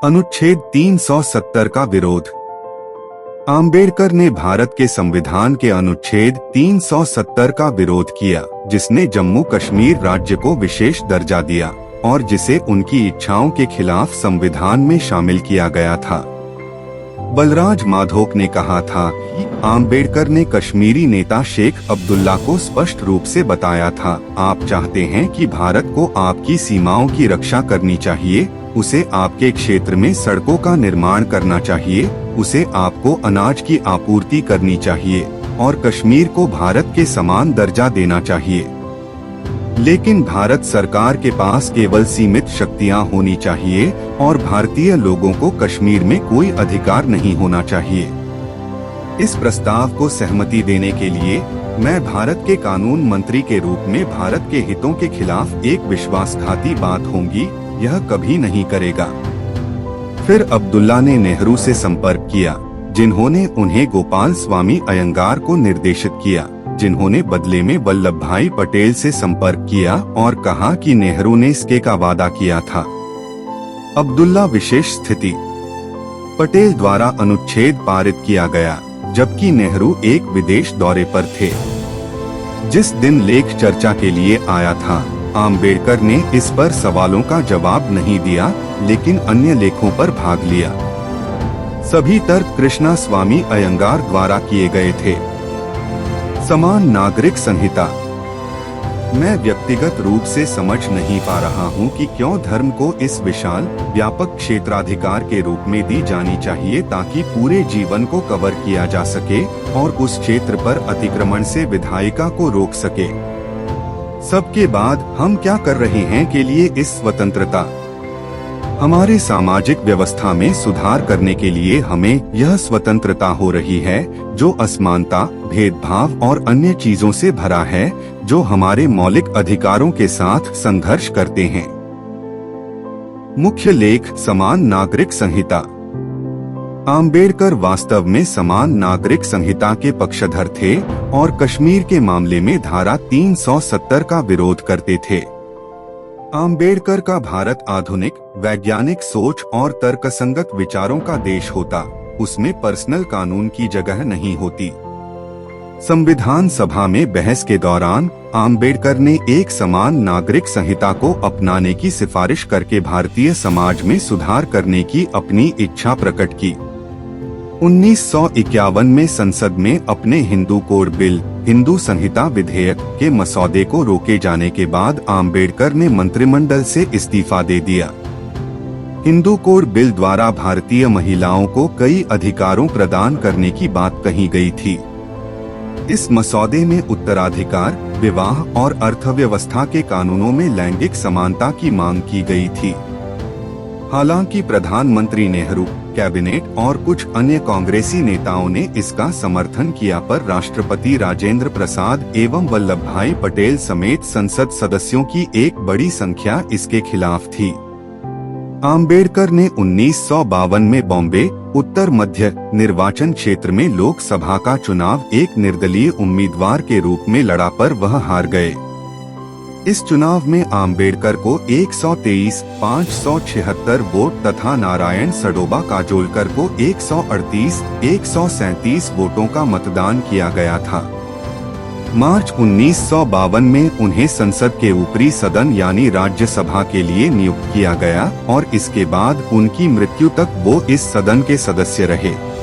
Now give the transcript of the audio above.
अनुच्छेद 370 का विरोध। आम्बेडकर ने भारत के संविधान के अनुच्छेद 370 का विरोध किया, जिसने जम्मू कश्मीर राज्य को विशेष दर्जा दिया और जिसे उनकी इच्छाओं के खिलाफ संविधान में शामिल किया गया था। बलराज माधोक ने कहा था कि आम्बेडकर ने कश्मीरी नेता शेख अब्दुल्ला को स्पष्ट रूप से बताया था, आप चाहते हैं कि भारत को आपकी सीमाओं की रक्षा करनी चाहिए, उसे आपके क्षेत्र में सड़कों का निर्माण करना चाहिए, उसे आपको अनाज की आपूर्ति करनी चाहिए और कश्मीर को भारत के समान दर्जा देना चाहिए। लेकिन भारत सरकार के पास केवल सीमित शक्तियां होनी चाहिए और भारतीय लोगों को कश्मीर में कोई अधिकार नहीं होना चाहिए। इस प्रस्ताव को सहमति देने के लिए मैं भारत के कानून मंत्री के रूप में भारत के हितों के खिलाफ एक विश्वासघाती बात होंगी, यह कभी नहीं करेगा। फिर अब्दुल्ला ने नेहरू से संपर्क किया, जिन्होंने उन्हें गोपाल स्वामी अयंगार को निर्देशित किया, जिन्होंने बदले में वल्लभ भाई पटेल से संपर्क किया और कहा कि नेहरू ने इसके का वादा किया था। अब्दुल्ला विशेष स्थिति। पटेल द्वारा अनुच्छेद पारित किया गया, जबकि नेहरू एक विदेश दौरे पर थे। जिस दिन लेख चर्चा के लिए आया था, आम्बेडकर ने इस पर सवालों का जवाब नहीं दिया, लेकिन अन्य लेखों पर भाग लिया। सभी तर्क कृष्णा स्वामी अयंगार द्वारा किए गए थे। समान नागरिक संहिता। मैं व्यक्तिगत रूप से समझ नहीं पा रहा हूं कि क्यों धर्म को इस विशाल व्यापक क्षेत्राधिकार के रूप में दी जानी चाहिए ताकि पूरे जीवन को कवर किया जा सके और उस क्षेत्र पर अतिक्रमण से विधायिका को रोक सके। सबके बाद हम क्या कर रहे हैं के लिए इस स्वतंत्रता। हमारे सामाजिक व्यवस्था में सुधार करने के लिए हमें यह स्वतंत्रता हो रही है, जो असमानता, भेदभाव और अन्य चीजों से भरा है, जो हमारे मौलिक अधिकारों के साथ संघर्ष करते हैं। मुख्य लेख समान नागरिक संहिता। आम्बेडकर वास्तव में समान नागरिक संहिता के पक्षधर थे और कश्मीर के मामले में धारा 370 का विरोध करते थे। आम्बेडकर का भारत आधुनिक वैज्ञानिक सोच और तर्कसंगत विचारों का देश होता, उसमें पर्सनल कानून की जगह नहीं होती। संविधान सभा में बहस के दौरान आम्बेडकर ने एक समान नागरिक संहिता को अपनाने की सिफारिश करके भारतीय समाज में सुधार करने की अपनी इच्छा प्रकट की। 1951 में संसद में अपने हिंदू कोड बिल, हिंदू संहिता विधेयक के मसौदे को रोके जाने के बाद आम्बेडकर ने मंत्रिमंडल से इस्तीफा दे दिया। हिंदू कोड बिल द्वारा भारतीय महिलाओं को कई अधिकारों प्रदान करने की बात कही गई थी। इस मसौदे में उत्तराधिकार, विवाह और अर्थव्यवस्था के कानूनों में लैंगिक समानता की मांग की गई थी। हालांकि प्रधानमंत्री नेहरू, कैबिनेट और कुछ अन्य कांग्रेसी नेताओं ने इसका समर्थन किया, पर राष्ट्रपति राजेंद्र प्रसाद एवं वल्लभ भाई पटेल समेत संसद सदस्यों की एक बड़ी संख्या इसके खिलाफ थी। आम्बेडकर ने 1952 में बॉम्बे उत्तर मध्य निर्वाचन क्षेत्र में लोकसभा का चुनाव एक निर्दलीय उम्मीदवार के रूप में लड़ा, पर वह हार गए। इस चुनाव में आम्बेडकर को 123,576 वोट तथा नारायण सडोबा काजोलकर को 138,137 वोटों का मतदान किया गया था। मार्च 1952 में उन्हें संसद के ऊपरी सदन यानी राज्यसभा के लिए नियुक्त किया गया और इसके बाद उनकी मृत्यु तक वो इस सदन के सदस्य रहे।